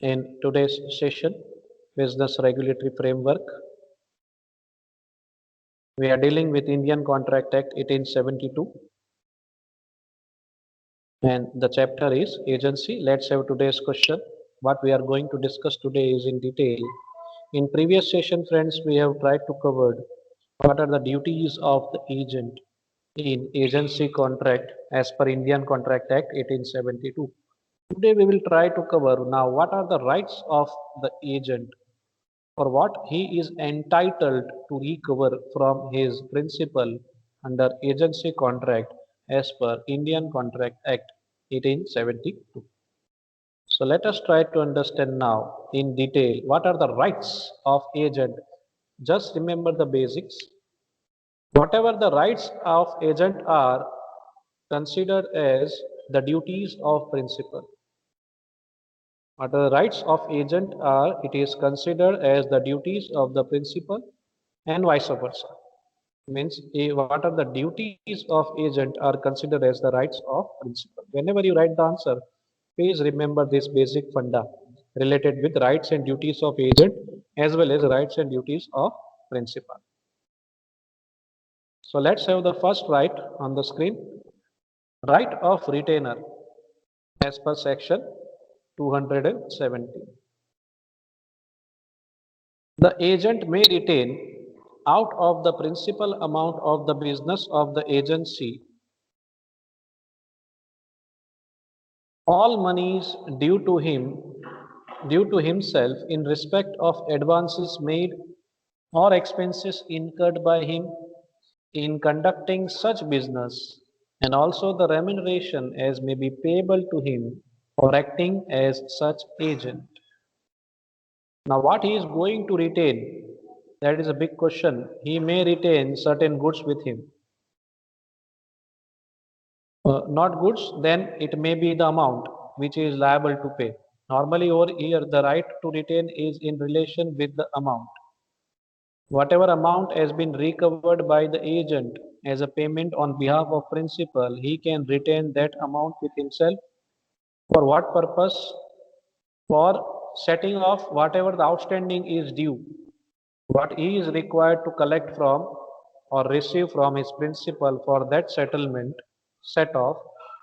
In today's session, Business Regulatory Framework, we are dealing with Indian Contract Act 1872 and the chapter is Agency. Let's have today's question. What we are going to discuss today is in detail. In previous session, friends, we have tried to cover what are the duties of the agent in agency contract as per Indian Contract Act 1872. Today we will try to cover now what are the rights of the agent for what he is entitled to recover from his principal under agency contract as per Indian Contract Act 1872. So let us try to understand now in detail what are the rights of agent. Just remember the basics. Whatever the rights of agent are considered as the duties of principal. What the rights of agent are, it is considered as the duties of the principal and vice versa. Means what are the duties of agent are considered as the rights of principal. Whenever you write the answer, please remember this basic funda related with rights and duties of agent as well as rights and duties of principal. So let's have the first right on the screen. Right of retainer as per section 270. The agent may retain out of the principal amount of the business of the agency all monies due to himself in respect of advances made or expenses incurred by him in conducting such business, and also the remuneration as may be payable to him for acting as such agent. Now, what he is going to retain? That is a big question. He may retain certain goods with him. Not goods, then it may be the amount which he is liable to pay. Normally, over here, the right to retain is in relation with the amount. Whatever amount has been recovered by the agent as a payment on behalf of principal, he can retain that amount with himself. For what purpose? For setting off whatever the outstanding is due. What he is required to collect from or receive from his principal for that settlement set off,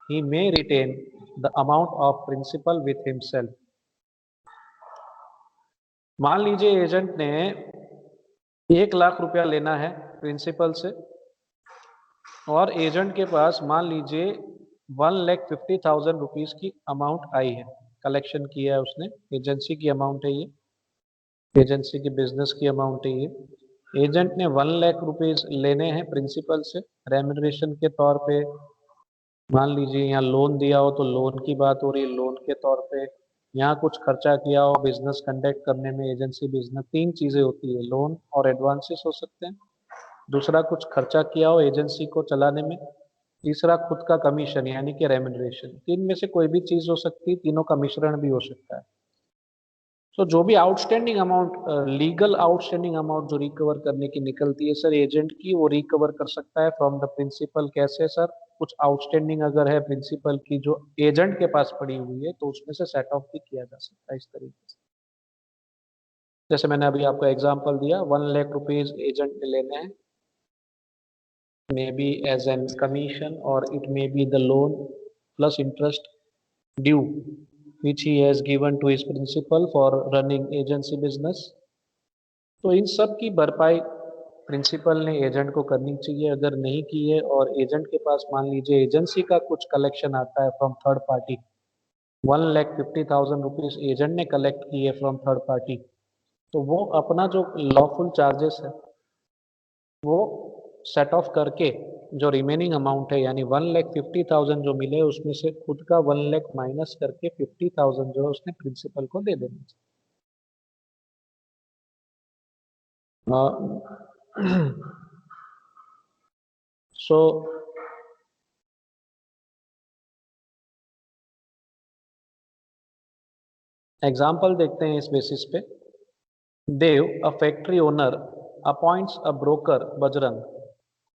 he may retain the amount of principal with himself. मान लीजिए agent ने 1 लाख रुपया लेना है principal से और agent के पास मान लीजिए 1,50,000 रुपीज की अमाउंट आई है, कलेक्शन किया है उसने, एजेंसी की अमाउंट है ये, एजेंसी की बिजनेस की अमाउंट है ये। एजेंट ने 1,00,000 रुपीज लेने हैं प्रिंसिपल से रेम्यूनरेशन के तौर पे। मान लीजिए यहाँ लोन दिया हो तो लोन की बात हो रही है, लोन के तौर पे यहाँ कुछ खर्चा किया हो बिजनेस कंडक्ट करने में, एजेंसी बिजनेस, 3 चीजें होती है, लोन और एडवांसेस हो सकते हैं, दूसरा कुछ खर्चा किया हो एजेंसी को चलाने में, तीसरा खुद का कमीशन यानी कि रेम्यूनरेशन। तीन में से कोई भी चीज हो सकती है, तीनों का मिश्रण भी हो सकता है। तो जो भी outstanding amount, legal outstanding amount जो रिकवर करने की निकलती है सर एजेंट की, वो रिकवर कर सकता है फ्रॉम द प्रिंसिपल। कैसे सर? कुछ आउटस्टैंडिंग अगर है प्रिंसिपल की जो एजेंट के पास पड़ी हुई है तो उसमें से सेट ऑफ भी किया जा सकता है इस तरीके से। जैसे मैंने अभी आपको एग्जांपल दिया, 1,00,000 रुपीज एजेंट ने लेने हैं, may be as an commission और it may be the loan plus interest due which he has given to his principal for running agency business। तो इन सब की भरपाई प्रिंसिपल ने एजेंट को करनी चाहिए। अगर नहीं की है और एजेंट के पास मान लीजिए एजेंसी का कुछ कलेक्शन आता है from third party, 1,50,000 rupees agent ने कलेक्ट की है फ्रॉम थर्ड पार्टी, तो वो अपना जो लॉफुल चार्जेस है वो सेट ऑफ करके जो रिमेनिंग अमाउंट है यानी 1,50,000 जो मिले उसमें से खुद का 1,00,000 माइनस करके 50,000 जो है उसने प्रिंसिपल को दे देना चाहिए। सो एग्जाम्पल देखते हैं इस बेसिस पे। Dev, a factory owner, appoints a broker Bajrang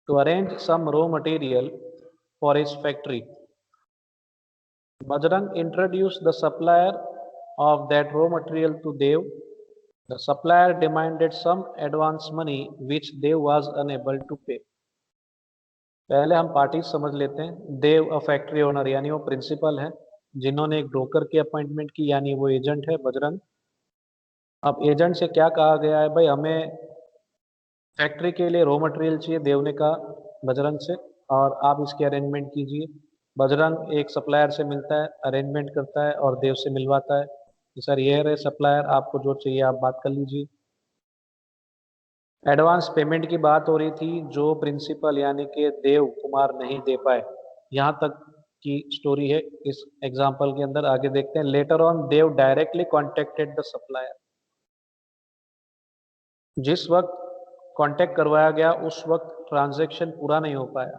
to arrange some raw material for his factory. Bajrang introduced the supplier of that raw material to Dev, the supplier demanded some advance money which Dev was unable to pay. पहले हम party समझ लेते हैं। देव a factory owner यानी वो principal है, जिन्होंने एक ब्रोकर की अपॉइंटमेंट की यानी वो एजेंट है बजरंग। अब एजेंट से क्या कहा गया है, भाई हमें फैक्ट्री के लिए रॉ मटेरियल चाहिए, देव ने कहा बजरंग से, और आप इसकी अरेंजमेंट कीजिए। बजरंग एक सप्लायर से मिलता है, अरेंजमेंट करता है और देव से मिलवाता है कि सर ये रहे सप्लायर, आपको जो चाहिए आप बात कर लीजिए। एडवांस पेमेंट की बात हो रही थी जो प्रिंसिपल यानी कि देव कुमार नहीं दे पाए, यहाँ तक की स्टोरी है इस एग्जाम्पल के अंदर। आगे देखते हैं। Later on Dev directly contacted the supplier. जिस वक्त कांटेक्ट करवाया गया उस वक्त ट्रांजैक्शन पूरा नहीं हो पाया,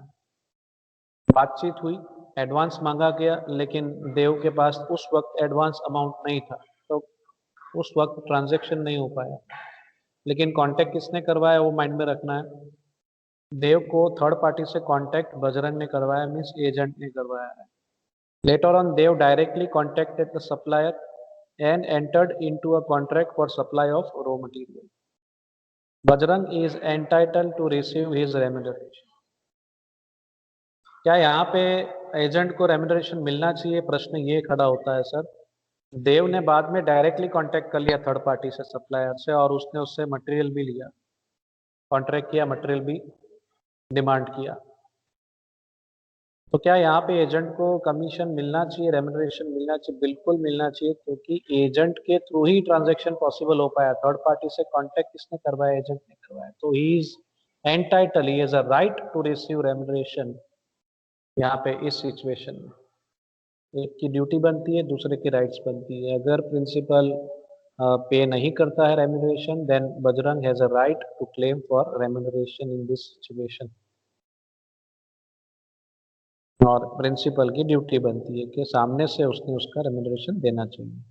बातचीत हुई, एडवांस मांगा गया, लेकिन देव के पास उस वक्त एडवांस अमाउंट नहीं था, तो उस वक्त ट्रांजैक्शन नहीं हो पाया। लेकिन कांटेक्ट किसने करवाया वो माइंड में रखना है। देव को थर्ड पार्टी से कांटेक्ट बजरंग ने करवाया, मीन्स एजेंट ने करवाया है। Later on Dev directly contacted the supplier and entered into a contract for supply of raw material. Bajrang is entitled to receive his remuneration. क्या यहाँ पे एजेंट को रेम्यूनरेशन मिलना चाहिए, प्रश्न ये खड़ा होता है सर। देव ने बाद में डायरेक्टली कांटेक्ट कर लिया थर्ड पार्टी से, सप्लायर से, और उसने उससे मटेरियल भी लिया, कॉन्ट्रैक्ट किया, मटेरियल भी डिमांड किया। तो क्या यहाँ पे एजेंट को कमीशन मिलना चाहिए, रेम्यूनरेशन मिलना चाहिए? बिल्कुल मिलना चाहिए, क्योंकि एजेंट के थ्रू ही ट्रांजैक्शन पॉसिबल हो पाया। थर्ड पार्टी से कांटेक्ट किसने करवाया? एजेंट ने करवाया। तो he is entitle, he has a right to receive remuneration. यहाँ पे इस सिचुएशन में एक की ड्यूटी बनती है, दूसरे की राइट्स बनती है। अगर प्रिंसिपल पे नहीं करता है remuneration, then Bajrang has a right to claim for remuneration in this situation. और प्रिंसिपल की ड्यूटी बनती है कि सामने से उसने उसका रेम्यूनरेशन देना चाहिए।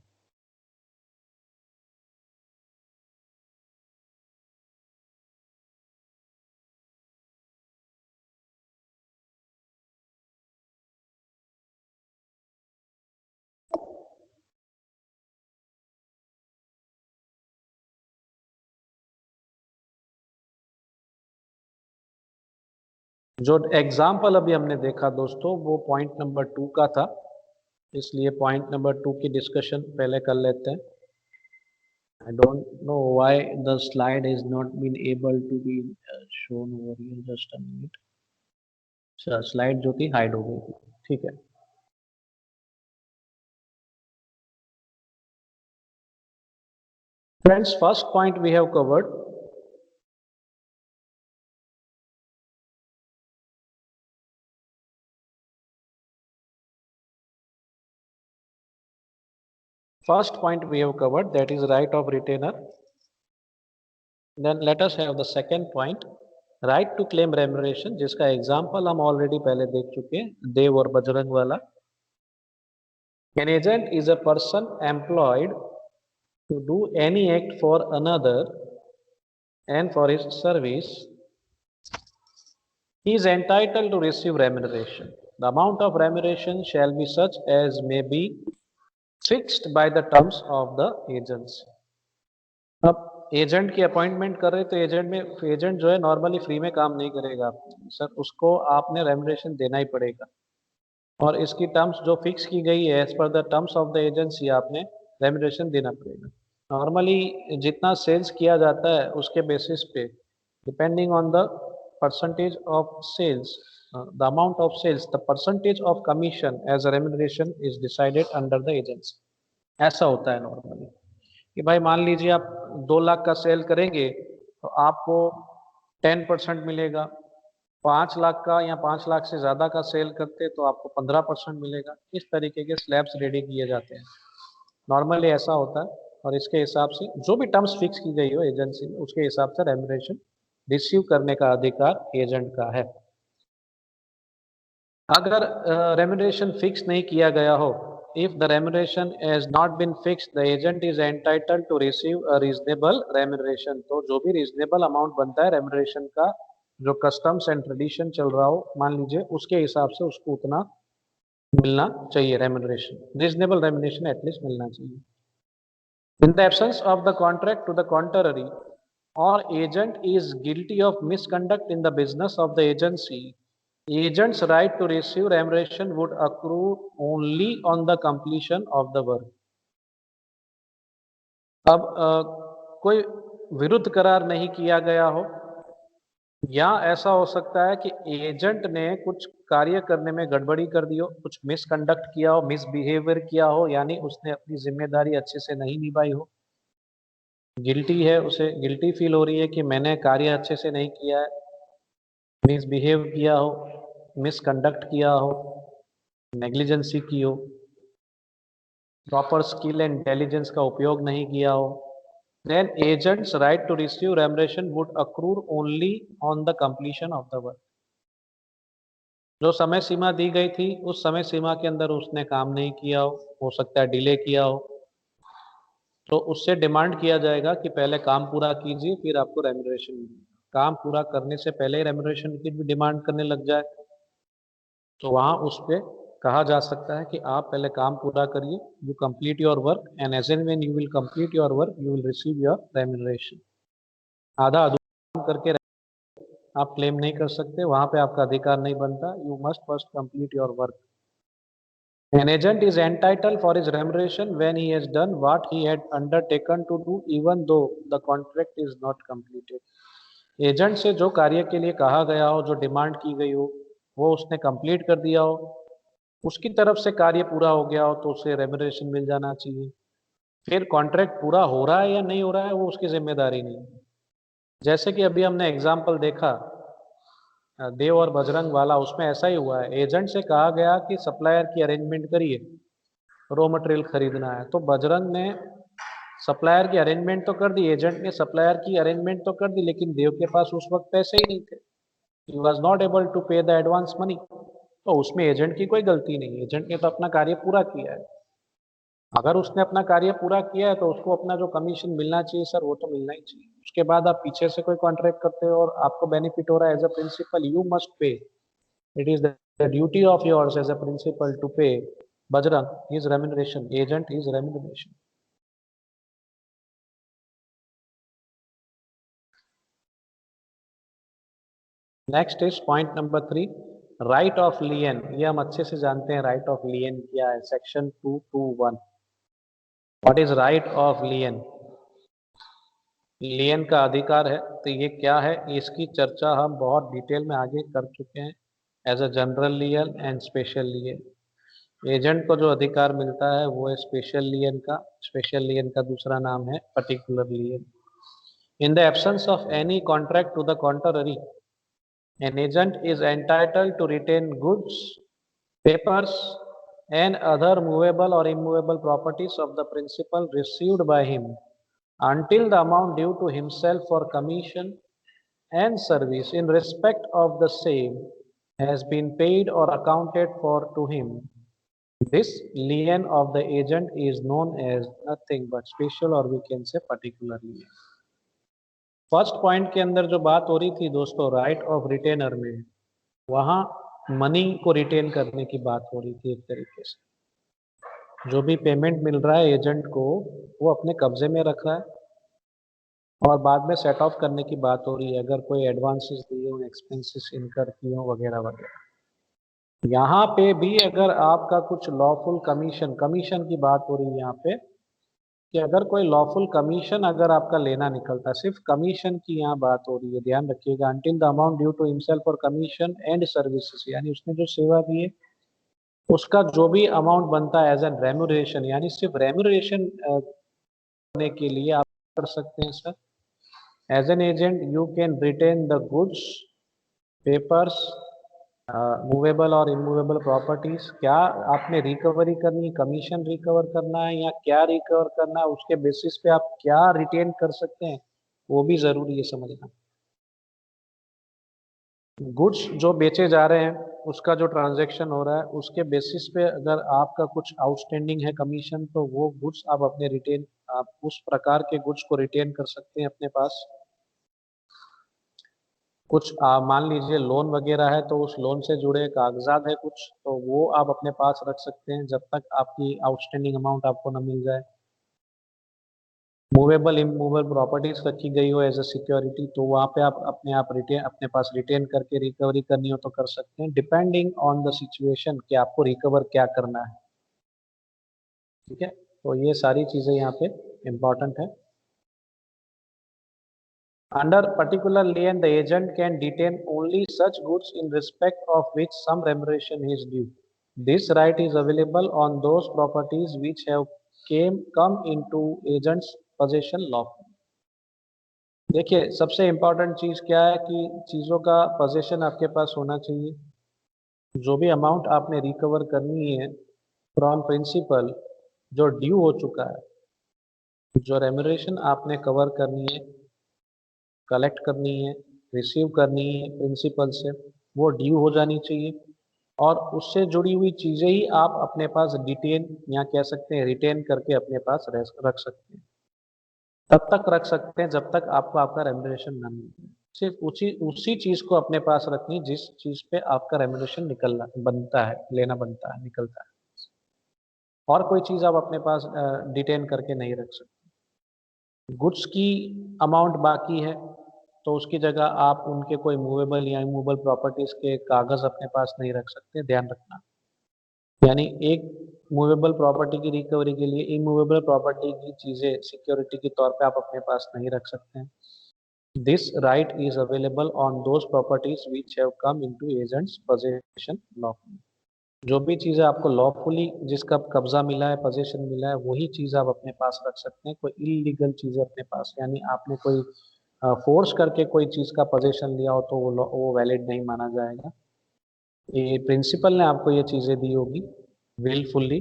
जो एग्जाम्पल अभी हमने देखा दोस्तों, वो पॉइंट नंबर 2 का था, इसलिए पॉइंट नंबर 2 की डिस्कशन पहले कर लेते हैं। I don't know why the slide is not been able to be shown over here. Just a minute. अच्छा, स्लाइड जो थी हाइड हो गई थी, ठीक है। Friends, first point we have covered. First point we have covered, that is right of retainer. Then let us have the second point, right to claim remuneration, जिसका example हम ऑलरेडी पहले देख चुके हैं, देव और बजरंग वाला। An agent is a person employed to do any act for another and for his service he is entitled to receive remuneration. The amount of remuneration shall be such as may be fixed by the terms of the agency. अब agent की appointment कर रहे तो agent जो है normally free में काम नहीं करेगा सर, उसको आपने रेम्यूनरेशन देना ही पड़ेगा, और इसकी टर्म्स जो फिक्स की गई है as per the terms of the agency, आपने रेम्यूनरेशन देना पड़ेगा। नॉर्मली जितना सेल्स किया जाता है उसके बेसिस पे, depending on the percentage of sales, the amount of sales, the percentage of commission as a remuneration is decided under the agency. ऐसा होता है नॉर्मली कि भाई मान लीजिए आप 2 लाख का सेल करेंगे तो आपको 10% मिलेगा। 5 लाख का या 5 लाख से ज़्यादा का सेल करते तो आपको 15% मिलेगा। इस तरीके के स्लैब्स रेडी किए जाते हैं, नॉर्मली ऐसा होता है। और इसके हिसाब से जो भी टर्म्स फिक्स की गई हो एजेंसी में, उसके हिसाब से रेम्यूनरेशन रिसीव करने का अधिकार एजेंट का है। अगर रेम्यूनरेशन फिक्स नहीं किया गया हो, if the remuneration has not been fixed, the agent is entitled to receive a reasonable remuneration। तो जो भी reasonable amount बनता है remuneration का, जो customs and tradition चल रहा हो मान लीजिए, उसके हिसाब से उसको उतना मिलना चाहिए, remuneration, reasonable remuneration एटलीस्ट मिलना चाहिए। In the absence of the contract to the contrary, or agent is guilty of misconduct in the business of the agency, agent's right to receive remuneration would accrue only on the completion of the work. अब कोई विरुद्ध करार नहीं किया गया हो, या ऐसा हो सकता है कि एजेंट ने कुछ कार्य करने में गड़बड़ी कर दी हो, कुछ मिसकंडक्ट किया हो, मिसबिहेवियर किया हो, यानी उसने अपनी जिम्मेदारी अच्छे से नहीं निभाई हो, गिल्टी है, उसे गिल्टी फील हो रही है कि मैंने कार्य अच्छे से नहीं किया है, मिसबिहेव किया हो, मिसकंडक्ट किया हो, नेग्लिजेंसी की हो, प्रॉपर स्किल एंड इंटेलिजेंस का उपयोग नहीं किया हो, then agent's right to receive remuneration would accrue only on the completion of the work. जो समय सीमा दी गई थी उस समय सीमा के अंदर उसने काम नहीं किया हो सकता है डिले किया हो, तो उससे डिमांड किया जाएगा कि पहले काम पूरा कीजिए फिर आपको रेम्यूनरेशन मिलेगा। काम पूरा करने से पहले ही रेम्यूनरेशन की भी डिमांड करने लग जाए तो वहाँ उस पे कहा जा सकता है कि आप पहले काम पूरा करिए, you complete your work and as and when you will complete your work you will receive your remuneration. आधा अधूरा काम करके आप क्लेम नहीं कर सकते, वहाँ पे आपका अधिकार नहीं बनता, you must first complete your work. An agent is entitled for his remuneration when he has done what he had undertaken to do even though the contract is not completed. Agent से जो कार्य के लिए कहा गया हो, जो demand की गई हो, वो उसने कंप्लीट कर दिया हो, उसकी तरफ से कार्य पूरा हो गया हो तो उसे रेम्यूनरेशन मिल जाना चाहिए। फिर कॉन्ट्रैक्ट पूरा हो रहा है या नहीं हो रहा है वो उसकी जिम्मेदारी नहीं। जैसे कि अभी हमने एग्जाम्पल देखा देव और बजरंग वाला, उसमें ऐसा ही हुआ है, एजेंट से कहा गया कि सप्लायर की अरेंजमेंट करिए, रॉ मटेरियल खरीदना है, तो बजरंग ने सप्लायर की अरेंजमेंट तो कर दी, एजेंट ने सप्लायर की अरेंजमेंट तो कर दी, लेकिन देव के पास उस वक्त पैसे ही नहीं थे, he was not able to pay the advance money, तो उसमें एजेंट की कोई गलती नहीं, एजेंट ने तो अपना कार्य पूरा किया है। अगर उसने अपना कार्य पूरा किया है तो उसको अपना जो कमीशन मिलना चाहिए सर वो तो मिलना ही चाहिए। उसके बाद आप पीछे से कोई कॉन्ट्रैक्ट करते हो और आपको बेनिफिट हो रहा है, as a principal you must pay, it is the duty of yours as a principal to pay Bajrang his remuneration, agent his remuneration. Next is point number 3, right of lien। ये हम अच्छे से जानते हैं right of lien क्या है, section 221। What is right of lien? लियन का अधिकार है, तो ये क्या है, इसकी चर्चा हम बहुत डिटेल में आगे कर चुके हैं, as a general lien and special lien. Agent को जो अधिकार मिलता है वो है स्पेशल लियन का, स्पेशल लियन का दूसरा नाम है particular lien. In the absence of any contract to the contrary, an agent is entitled to retain goods, papers and other movable or immovable properties of the principal received by him until the amount due to himself for commission and service in respect of the same has been paid or accounted for to him. This lien of the agent is known as nothing but special or we can say particular lien. First point के अंदर जो बात हो रही थी दोस्तों right of retainer में, वहाँ मनी को रिटेन करने की बात हो रही थी। एक तरीके से जो भी पेमेंट मिल रहा है एजेंट को वो अपने कब्जे में रख रहा है और बाद में सेट ऑफ करने की बात हो रही है, अगर कोई एडवांसेस दिए हो, एक्सपेंसेस इनकर किए हो वगैरह वगैरह। यहाँ पे भी अगर आपका कुछ लॉफुल कमीशन, कमीशन की बात हो रही है यहाँ पे कि अगर कोई लॉफुल कमीशन अगर आपका लेना निकलता है, सिर्फ कमीशन की यहाँ बात हो रही है, ध्यान रखिएगा, until the amount due to himself for commission and services, यानी उसने जो सेवा दी है उसका जो भी अमाउंट बनता है एज एन रेम्यूरेशन, यानी सिर्फ रेम्यूरेशन करने के लिए आप कर सकते हैं sir. As an agent you can retain the goods, papers, movable और इमूवेबल प्रॉपर्टीज। क्या आपने रिकवरी करनी है, कमीशन रिकवर करना है या क्या रिकवर करना है, उसके बेसिस पे आप क्या रिटेन कर सकते हैं वो भी जरूरी है समझना। गुड्स जो बेचे जा रहे हैं उसका जो ट्रांजैक्शन हो रहा है उसके बेसिस पे अगर आपका कुछ आउटस्टैंडिंग है कमीशन, तो वो गुड्स आप अपने रिटेन, आप उस प्रकार के गुड्स को रिटेन कर सकते हैं अपने पास। कुछ मान लीजिए लोन वगैरह है तो उस लोन से जुड़े कागजात है कुछ, तो वो आप अपने पास रख सकते हैं जब तक आपकी आउटस्टैंडिंग अमाउंट आपको न मिल जाए। मूवेबल इमूवेबल प्रॉपर्टीज रखी गई हो एज अ सिक्योरिटी, तो वहाँ पे आप अपने पास रिटेन करके रिकवरी करनी हो तो कर सकते हैं, डिपेंडिंग ऑन द सिचुएशन कि आपको रिकवर क्या करना है। ठीक है, तो ये सारी चीजें यहाँ पे इम्पोर्टेंट है। Under particular lien, the agent can detain only such goods in respect of which some remuneration is due. This right is available on those properties which have come into agent's possession lawfully. देखिए, सबसे important चीज क्या है कि चीजों का possession आपके पास होना चाहिए। जो भी अमाउंट आपने रिकवर करनी है फ्रॉम प्रिंसिपल, जो ड्यू हो चुका है, जो रेम्यूनरेशन आपने कवर करनी है, कलेक्ट करनी है, रिसीव करनी है प्रिंसिपल से, वो ड्यू हो जानी चाहिए। और उससे जुड़ी हुई चीज़ें ही आप अपने पास डिटेन या कह सकते हैं रिटेन करके अपने पास रख सकते हैं। तब तक रख सकते हैं जब तक आपको आपका रेम्यूनरेशन ना मिले। सिर्फ उसी उसी चीज़ को अपने पास रखनी जिस चीज़ पे आपका रेम्यूनरेशन निकलना बनता है, लेना बनता है, निकलता है। और कोई चीज़ आप अपने पास डिटेन करके नहीं रख सकते। गुड्स की अमाउंट बाकी है तो उसकी जगह आप उनके कोई मूवेबल या इमूवेबल प्रॉपर्टीज के कागज अपने पास नहीं रख सकते, ध्यान रखना। यानी एक मूवेबल प्रॉपर्टी की रिकवरी के लिए इमूवेबल प्रॉपर्टी की चीजें सिक्योरिटी के तौर पे आप अपने पास नहीं रख सकते हैं। This right is available on those properties which have come into agents possession lawfully. जो भी चीजें आपको लॉफुली जिसका कब्जा मिला है, पोजेशन मिला है, वही चीज आप अपने पास रख सकते हैं। कोई इलीगल चीजें अपने पास, यानी आपने कोई फोर्स करके कोई चीज का पोजेशन लिया हो तो वो वैलिड नहीं माना जाएगा। ये प्रिंसिपल ने आपको ये चीजें दी होगी विलफुली,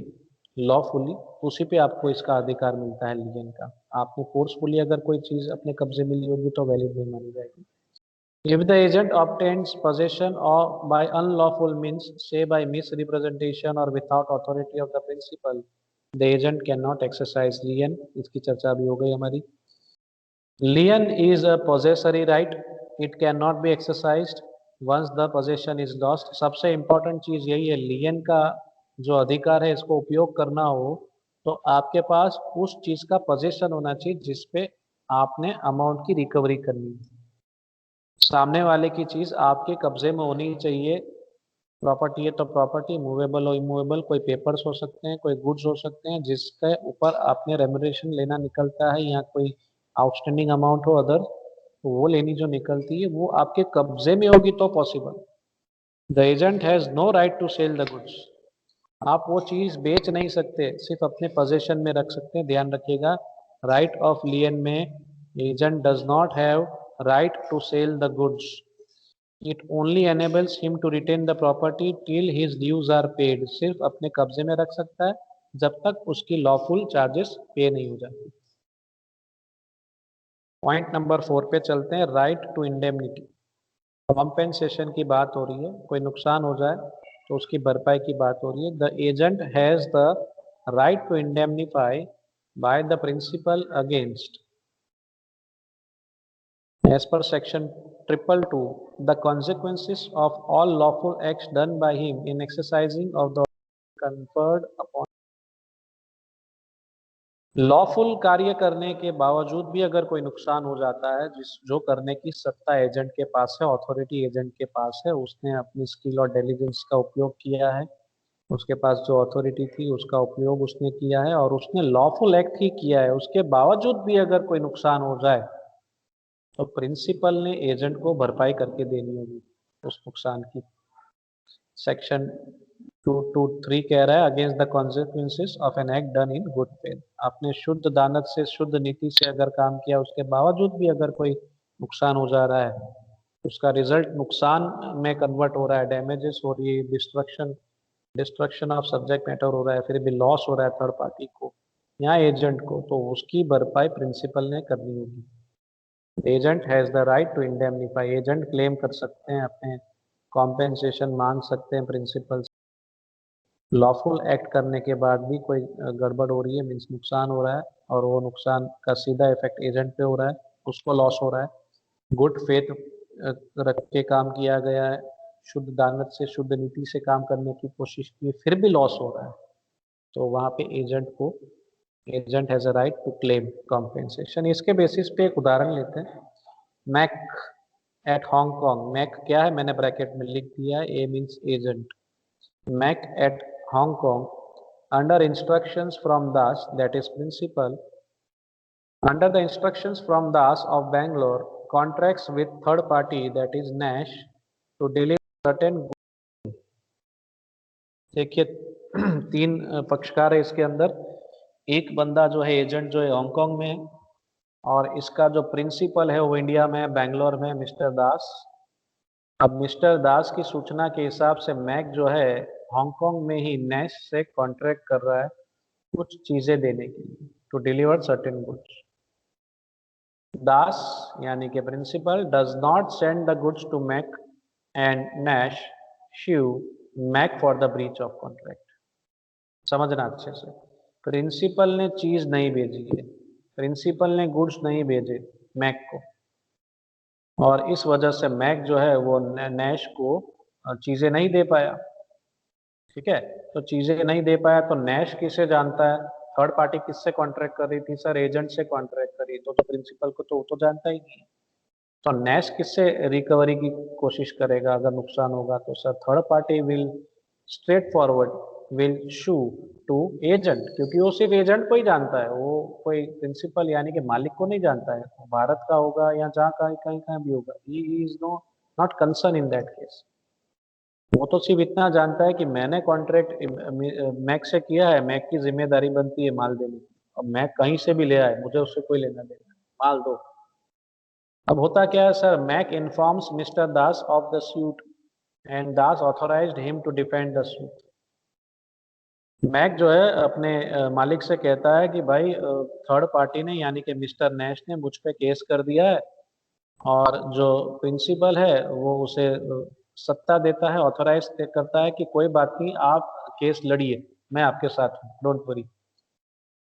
लॉफुली, उसी पे आपको इसका अधिकार मिलता है लीगन का। आपने फोर्सफुली अगर कोई चीज अपने कब्जे में ली होगी तो वैलिड नहीं मानी जाएगी। If the agent obtains possession or by unlawful means, say by misrepresentation or without authority of the principal, the agent cannot exercise lien। इसकी चर्चा भी हो गई हमारी। Lien is a possessory right, it cannot be exercised once the possession is lost। सबसे important चीज यही है, लियन का जो अधिकार है इसको उपयोग करना हो तो आपके पास उस चीज का पोजेशन होना चाहिए जिसपे आपने अमाउंट की रिकवरी करनी है। सामने वाले की चीज आपके कब्जे में होनी चाहिए। प्रॉपर्टी है तो प्रॉपर्टी, मूवेबल और इमूवेबल, कोई पेपर्स हो सकते हैं, कोई गुड्स हो सकते हैं जिसके ऊपर आपने रेम्यूनरेशन लेना निकलता है, या कोई आउटस्टैंडिंग अमाउंट हो अदर, तो वो लेनी जो निकलती है वो आपके कब्जे में होगी तो possible. The agent has no right to sell the goods. आप वो चीज बेच नहीं सकते, सिर्फ अपने पोजेशन में रख सकते हैं। ध्यान रखिएगा, राइट ऑफ लियन में agent does not have right to sell the goods. It only enables him to retain the property till his dues are paid। सिर्फ अपने कब्जे में रख सकता है जब तक उसकी लॉफुल चार्जेस पे नहीं हो जाती। पॉइंट नंबर 4 पे चलते हैं, राइट टू इंडेमनिटी। कॉम्पेंसेशन की बात हो रही है, कोई नुकसान हो जाए तो उसकी भरपाई की बात हो रही है। The agent has the right to indemnify by the principal against, as per section 222, the consequences of all lawful acts done by him in exercising of the conferred upon। Lawful कार्य करने के बावजूद भी अगर कोई नुकसान हो जाता है, जिस जो करने की सत्ता एजेंट के पास है, अथॉरिटी एजेंट के पास है, उसने अपनी स्किल और डिलीजेंस का उपयोग किया है, उसके पास जो अथॉरिटी थी उसका उपयोग उसने किया है और उसने लॉफुल एक्ट ही किया है, उसके बावजूद भी अगर कोई नुकसान हो जाए तो प्रिंसिपल ने एजेंट को भरपाई करके देनी होगी उस नुकसान की। सेक्शन 223 कह रहा है, against the consequences of an act done in good faith. आपने शुद्ध दानत से, शुद्ध नीति से अगर काम किया, उसके बावजूद भी अगर कोई नुकसान हो जा रहा है, उसका रिजल्ट नुकसान में कन्वर्ट हो रहा है, डैमेजेस हो रही है, डिस्ट्रक्शन ऑफ सब्जेक्ट मैटर हो रहा है, फिर भी लॉस हो रहा है थर्ड पार्टी को या एजेंट को, तो उसकी भरपाई प्रिंसिपल ने करनी होगी। Agent has the right to indemnify. Agent claim कर सकते हैं, अपने कॉम्पेंसेशन मांग सकते हैं प्रिंसिपल से। लॉफुल एक्ट करने के बाद भी कोई गड़बड़ हो रही है, मीन्स नुकसान हो रहा है, और वो नुकसान का सीधा इफेक्ट एजेंट पे हो रहा है, उसको लॉस हो रहा है। गुड फेथ रख के काम किया गया है, शुद्ध दानत से, शुद्ध नीति से काम करने की कोशिश की, फिर भी लॉस हो रहा है, तो वहाँ पे एजेंट को agent has a right to claim compensation. इसके बेसिस पे एक उदाहरण लेते हैं। Mac at Hong Kong. मैक क्या है, मैंने ब्रैकेट में लिख दिया, A means agent. Mack at Hong Kong under instructions from Das, that is principal, under the instructions from Das of Bangalore, contracts with third party, that is Nash, to deliver certain goods. देखिए तीन पक्षकार है इसके अंदर। एक बंदा जो है एजेंट जो है हांगकांग में है, और इसका जो प्रिंसिपल है वो इंडिया में है, बैंगलोर में, मिस्टर दास। अब मिस्टर दास की सूचना के हिसाब से मैक जो है हांगकांग में ही नैश से कॉन्ट्रैक्ट कर रहा है कुछ चीजें देने के लिए, to deliver certain goods. Das यानी कि principal does not send the goods to Mac and Nash sue Mac for the breach of contract. समझना अच्छे से, प्रिंसिपल ने चीज नहीं भेजी है, प्रिंसिपल ने गुड्स नहीं भेजे मैक को, और इस वजह से मैक जो है वो नैश को चीजें नहीं दे पाया। ठीक है, तो चीजें नहीं दे पाया तो नैश किसे जानता है, थर्ड पार्टी किससे कॉन्ट्रैक्ट कर रही थी सर, एजेंट से कॉन्ट्रैक्ट कर रही, तो प्रिंसिपल को तो वो तो जानता ही नहीं है। तो नैश किससे रिकवरी की कोशिश करेगा अगर नुकसान होगा, तो sir third party will straight forward will sue to agent, क्योंकि वो सिर्फ एजेंट को ही जानता है, वो कोई प्रिंसिपल यानी कि मालिक को नहीं जानता है, भारत का होगा या जहाँ कहीं कहीं कहीं भी होगा, he is no not concern in that case. वो तो सिर्फ इतना जानता है कि मैंने कॉन्ट्रैक्ट मैक से किया है, मैक की जिम्मेदारी बनती है माल देने की, और मैक कहीं से भी ले आए, मुझे उससे कोई लेना देना, माल दो। अब होता क्या है sir, Mac informs Mr Das of the suit and Das authorised him to defend the suit. Mac जो है अपने मालिक से कहता है कि भाई थर्ड पार्टी ने यानी कि मिस्टर नैश ने मुझ पे केस कर दिया है, और जो प्रिंसिपल है वो उसे सत्ता देता है, ऑथोराइज करता है कि कोई बात नहीं, आप केस लड़िए, मैं आपके साथ हूँ, don't worry,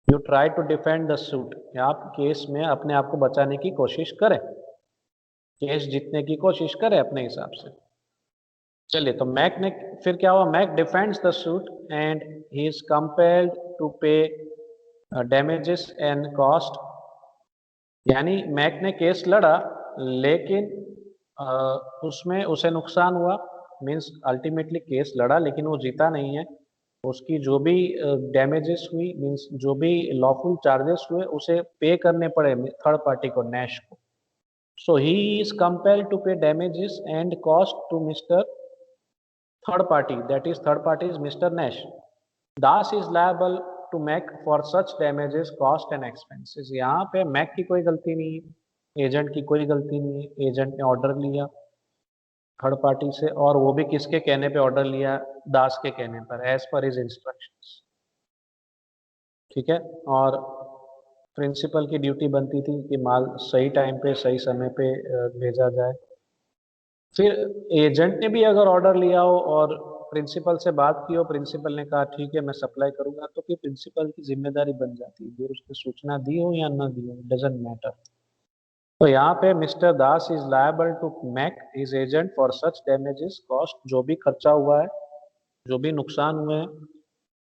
you try to defend the suit, आप केस में अपने आप को बचाने की कोशिश करें, केस जीतने की कोशिश करें अपने हिसाब से। चलिए, तो मैक ने फिर क्या हुआ, Mac defends the suit and he is compelled to pay damages and cost. यानी मैक ने केस लड़ा, लेकिन उसमें उसे नुकसान हुआ, मीन्स अल्टीमेटली केस लड़ा लेकिन वो जीता नहीं है, उसकी जो भी डैमेजेस हुई, मीन्स जो भी लॉफुल चार्जेस हुए उसे पे करने पड़े थर्ड पार्टी को, नैश को। So he is compelled to pay damages and cost to Mr third party, that is third party is Mr Nash. Das is liable to Mac for such damages cost and expenses. यहाँ पे Mac की कोई गलती नहीं है, agent की कोई गलती नहीं है, एजेंट ने ऑर्डर लिया थर्ड पार्टी से, और वो भी किसके कहने पे ऑर्डर लिया, दास के कहने पर, एज पर हिज इंस्ट्रक्शंस। ठीक है, और प्रिंसिपल की ड्यूटी बनती थी कि माल सही टाइम पे सही समय पे भेजा जाए। फिर एजेंट ने भी अगर ऑर्डर लिया हो और प्रिंसिपल से बात की हो, प्रिंसिपल ने कहा ठीक है मैं सप्लाई करूंगा, तो फिर प्रिंसिपल की जिम्मेदारी बन जाती है, फिर उसको सूचना दी हो या ना दी हो, डजेंट मैटर। तो यहाँ पे Mr Das is liable to Mac his agent for such damages cost, जो भी खर्चा हुआ है, जो भी नुकसान हुए हैं,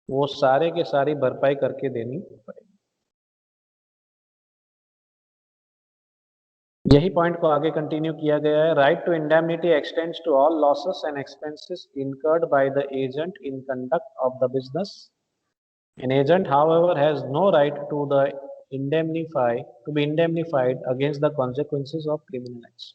वो सारे के सारी भरपाई करके देनी पड़ेगी। यही पॉइंट को आगे कंटिन्यू किया गया है। Right to indemnity extends to all losses and expenses incurred by the agent in conduct of the business. An agent, however, has no right to be indemnified against the consequences of criminal acts.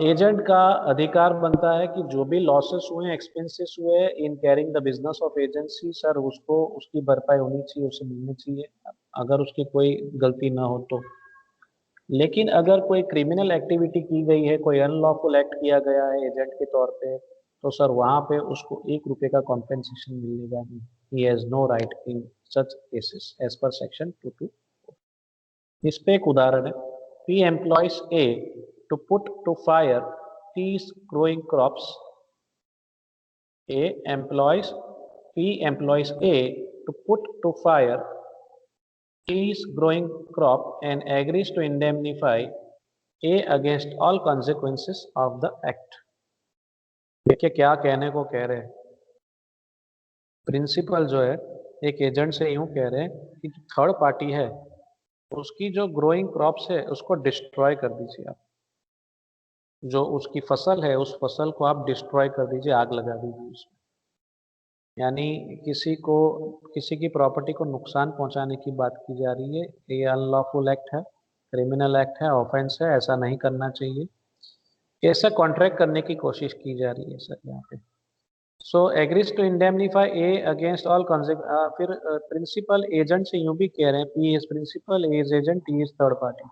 Agent का अधिकार बनता है कि जो भी losses हुए, expenses हुए in carrying the business of agency, sir उसको उसकी भरपाई होनी चाहिए, उसे मिलनी चाहिए, अगर उसकी कोई गलती ना हो तो। लेकिन अगर कोई क्रिमिनल एक्टिविटी की गई है, कोई अनलॉफुल एक्ट किया गया है एजेंट के तौर पे, तो सर वहां पे उसको 1 रुपए का कॉम्पेंसेशन मिलेगा नहीं। He has no right in such cases as per section 224। इस पे एक उदाहरण है, P employs A to put to fire P's growing crops. A employs P employs A to put to fire trees growing crop and agrees to indemnify A against all consequences of the act। देखिए क्या कहने को कह रहे हैं, principal जो है एक एजेंट से यूं कह रहे हैं कि थर्ड पार्टी है उसकी जो ग्रोइंग क्रॉप्स है उसको डिस्ट्रॉय कर दीजिए आप, जो उसकी फसल है उस फसल को आप डिस्ट्रॉय कर दीजिए, आग लगा दीजिए उसमें। यानी किसी की प्रॉपर्टी को नुकसान पहुंचाने की बात की जा रही है। ये अनलॉफुल एक्ट है, क्रिमिनल एक्ट है, ऑफेंस है, ऐसा नहीं करना चाहिए। ऐसा कॉन्ट्रैक्ट करने की कोशिश की जा रही है सर यहाँ पे। So agrees to indemnify A against all फिर प्रिंसिपल एजेंट से यूं भी कह रहे हैं, P is principal, A is agent, T is third party.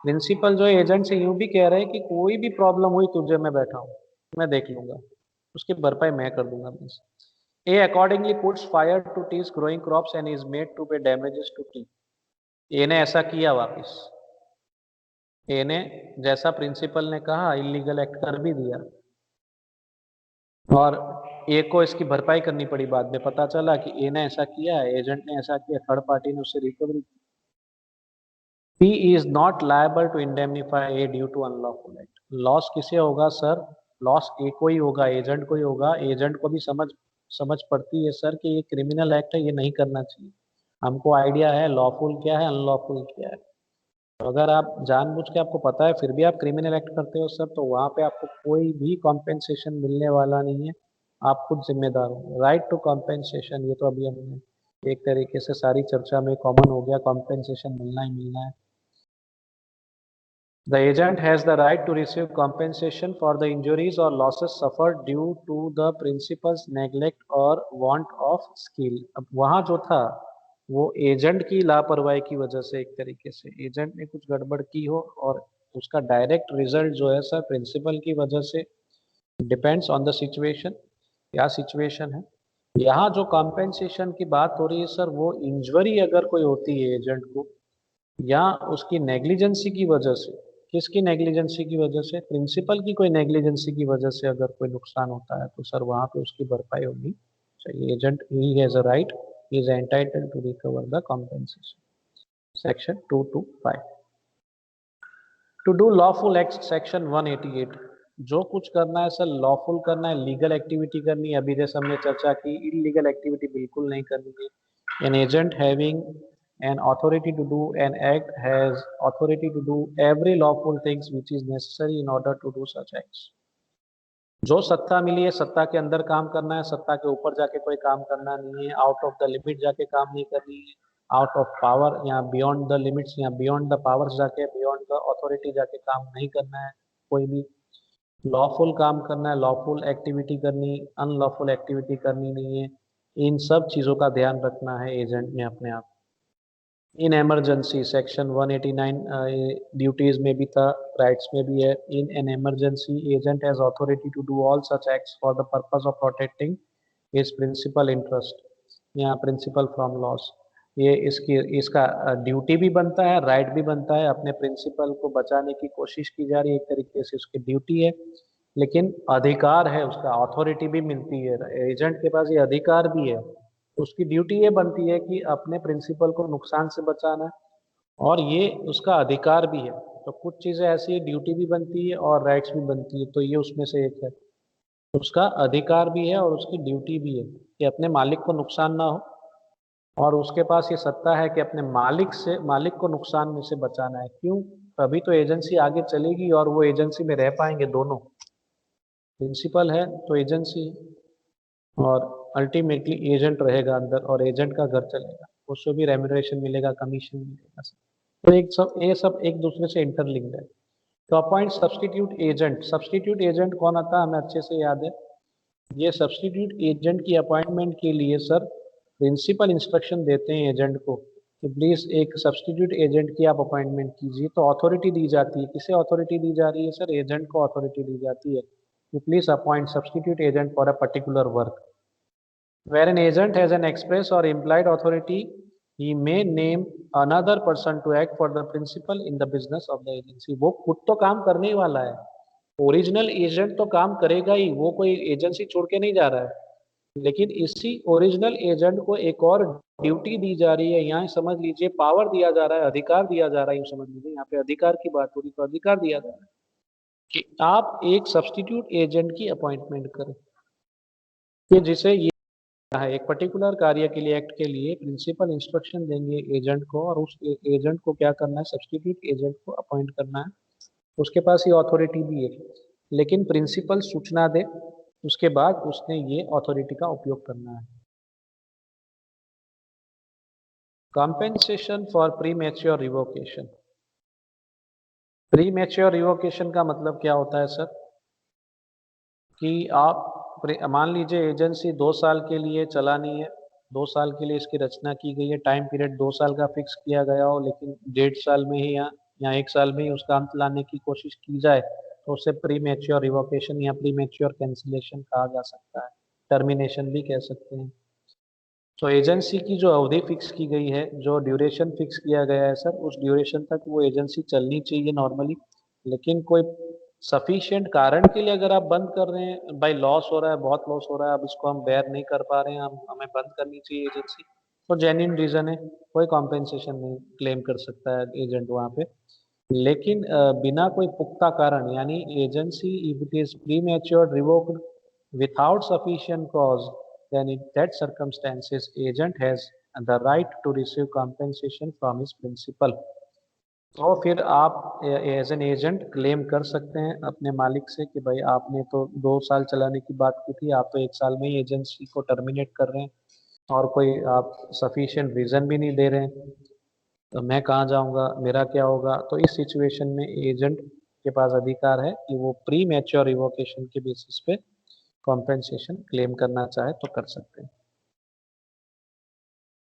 Principal जो एजेंट से यूं भी कह रहे हैं कि कोई भी प्रॉब्लम हुई तुझे मैं बैठा हूँ, मैं देख लूंगा, उसकी भरपाई मैं कर दूंगा बस। A accordingly puts fire to T's growing crops and is made to pay damages to T. A ने ऐसा किया वापिस, ए ने जैसा प्रिंसिपल ने कहा इलीगल एक्ट कर भी दिया और ए को इसकी भरपाई करनी पड़ी। बाद में पता चला कि ए ने ऐसा किया है, एजेंट ने ऐसा किया, थर्ड पार्टी ने उससे रिकवरी की। P is not liable to indemnify A due to unlawful act. Loss किसे होगा सर? लॉस ए को ही होगा, एजेंट को ही होगा। एजेंट को भी समझ पड़ती है सर कि ये क्रिमिनल एक्ट है, ये नहीं करना चाहिए। हमको आइडिया है लॉफुल क्या है, अनलॉफुल क्या है। तो अगर आप जानबूझ के आपको पता है फिर भी आप क्रिमिनल एक्ट करते हो सर, तो वहाँ पे आपको कोई भी कॉम्पेंसेशन मिलने वाला नहीं है, आप खुद जिम्मेदार हो। राइट टू कॉम्पेंसेशन, ये तो अभी हमने एक तरीके से सारी चर्चा में कॉमन हो गया, कॉम्पेंसेशन मिलना ही मिलना है। The agent has the right to receive compensation for the injuries or losses suffered due to the principal's neglect or want of skill। अब वहाँ जो था वो एजेंट की लापरवाही की वजह से, एक तरीके से एजेंट ने कुछ गड़बड़ की हो और उसका डायरेक्ट रिजल्ट जो है सर प्रिंसिपल की वजह से। डिपेंड्स ऑन द सिचुएशन, क्या सिचुएशन है। यहाँ जो कॉम्पेंसेशन की बात हो रही है सर, वो इंजरी अगर कोई होती है एजेंट को या उसकी नेग्लिजेंसी की वजह से। किसकी नेग्लिजेंसी की वजह से? प्रिंसिपल की कोई नेग्लिजेंसी की वजह से अगर कोई नुकसान होता है तो सर वहाँ पे उसकी भरपाई होगी चाहिए। Agent he has a right, he is entitled to recover the compensation. Section 225 to do lawful act, section 188 जो कुछ करना है सर लॉफुल करना है, लीगल एक्टिविटी करनी है। अभी जैसे हमने चर्चा की इलीगल एक्टिविटी बिल्कुल नहीं करनी है। An agent having an authority to do an act has authority to do every lawful things which is necessary in order to do such acts। जो सत्ता मिली है सत्ता के अंदर काम करना है, सत्ता के ऊपर जाके कोई काम करना नहीं है, आउट ऑफ द लिमिट जाके काम नहीं करनी है, आउट ऑफ पावर या बियॉन्ड द लिमिट्स या बियॉन्ड द पावर्स जाके, बियॉन्ड द अथॉरिटी जाके काम नहीं करना है। कोई भी लॉफुल काम करना है, लॉफुल एक्टिविटी करनी, अनलॉफुल एक्टिविटी करनी नहीं है। इन सब चीज़ों का ध्यान रखना है एजेंट ने अपने आप। इन एमरजेंसी, सेक्शन 189 ड्यूटीज में भी था, राइट्स में भी है। In an emergency agent has authority to do all such acts for the purpose of protecting his principal interest या प्रिंसिपल फ्रॉम लॉस। ये इसका ड्यूटी भी बनता है, राइट भी बनता है। अपने प्रिंसिपल को बचाने की कोशिश की जा रही है, एक तरीके से उसकी ड्यूटी है, लेकिन अधिकार है उसका, अथॉरिटी भी मिलती है। एजेंट के पास ये अधिकार भी है, उसकी ड्यूटी ये बनती है कि अपने प्रिंसिपल को नुकसान से बचाना है और ये उसका अधिकार भी है। तो कुछ चीज़ें ऐसी है, ड्यूटी भी बनती है और राइट्स भी बनती है, तो ये उसमें से एक है। उसका अधिकार भी है और उसकी ड्यूटी भी है कि अपने मालिक को नुकसान ना हो, और उसके पास ये सत्ता है कि अपने मालिक को नुकसान में से बचाना है। क्यों? तभी तो एजेंसी आगे चलेगी और वो एजेंसी में रह पाएंगे दोनों, प्रिंसिपल है तो एजेंसी है, और अल्टीमेटली एजेंट रहेगा अंदर और एजेंट का घर चलेगा, उसको भी रेम्यूनरेशन मिलेगा, कमीशन मिलेगा। तो ये सब एक दूसरे से इंटरलिंक्ड है। तो appoint substitute agent, substitute agent कौन आता है हमें अच्छे से याद है। ये सब्स्टिट्यूट एजेंट की अपॉइंटमेंट के लिए सर प्रिंसिपल इंस्ट्रक्शन देते हैं एजेंट को कि प्लीज एक सब्स्टिट्यूट एजेंट की आप अपॉइंटमेंट कीजिए। तो अथॉरिटी दी जाती है, किसे अथॉरिटी दी जा रही है सर? एजेंट को अथॉरिटी दी जाती है कि please appoint substitute agent for a particular work. Where an agent has an express or implied authority, he may name another person to act for the principal in the business of the agency। वो खुद तो काम करने ही वाला है, original agent तो काम करेगा ही, वो कोई एजेंसी छोड़ के नहीं जा रहा है। लेकिन इसी ओरिजिनल एजेंट को एक और ड्यूटी दी जा रही है, यहाँ समझ लीजिए पावर दिया जा रहा है, अधिकार दिया जा रहा है। यूँ समझ लीजिए यहाँ पे अधिकार की बात हो रही, तो अधिकार दिया जा रहा है कि आप एक सब्स्टिट्यूट एजेंट की अपॉइंटमेंट करें कि जिसे ये है, एक पर्टिकुलर कार्य के लिए, एक्ट के लिए प्रिंसिपल इंस्ट्रक्शन देंगे एजेंट को, और उस एजेंट को क्या करना है, सब्स्टिट्यूट एजेंट को अपॉइंट करना है, उसके पास ये अथॉरिटी भी है। लेकिन प्रिंसिपल सूचना दे, उसके बाद उसने ये अथॉरिटी का उपयोग करना है। Compensation for pre mature revocation. Pre mature revocation का मतलब क्या होता है सर, कि आप मान लीजिए एजेंसी 2 साल के लिए चलानी है, 2 साल के लिए इसकी रचना की गई है, टाइम पीरियड 2 साल का फिक्स किया गया हो, लेकिन 1.5 साल में ही या 1 साल में ही उसका अंत लाने की कोशिश की जाए, तो उसे प्री मैच्योर रिवोकेशन या प्री मैच्योर कैंसिलेशन कहा जा सकता है, टर्मिनेशन भी कह सकते हैं। तो एजेंसी की जो अवधि फिक्स की गई है, जो ड्यूरेशन फिक्स किया गया है सर, उस ड्यूरेशन तक वो एजेंसी चलनी चाहिए नॉर्मली। लेकिन कोई सफिशिएंट कारण के लिए अगर आप बंद कर रहे हैं, भाई लॉस हो रहा है, बहुत लॉस हो रहा है, अब इसको हम बेयर नहीं कर पा रहे हैं, हम हमें बंद करनी चाहिए एजेंसी, तो जेन्युइन रीजन है, कोई कॉम्पेंसेशन नहीं क्लेम कर सकता है एजेंट वहाँ पे। लेकिन बिना कोई पुख्ता कारण, यानी agency if it is pre mature revoked without sufficient cause, then in that circumstances agent has the right to receive compensation from his principal। तो फिर आप एज एन एजेंट क्लेम कर सकते हैं अपने मालिक से कि भाई आपने तो 2 साल चलाने की बात की थी, आप तो 1 साल में ही एजेंसी को टर्मिनेट कर रहे हैं, और कोई आप सफिशिएंट रीजन भी नहीं दे रहे हैं, तो मैं कहाँ जाऊँगा, मेरा क्या होगा। तो इस सिचुएशन में एजेंट के पास अधिकार है कि वो प्री मैच्योर रिवोकेशन के बेसिस पे कॉम्पेंसेशन क्लेम करना चाहे तो कर सकते हैं।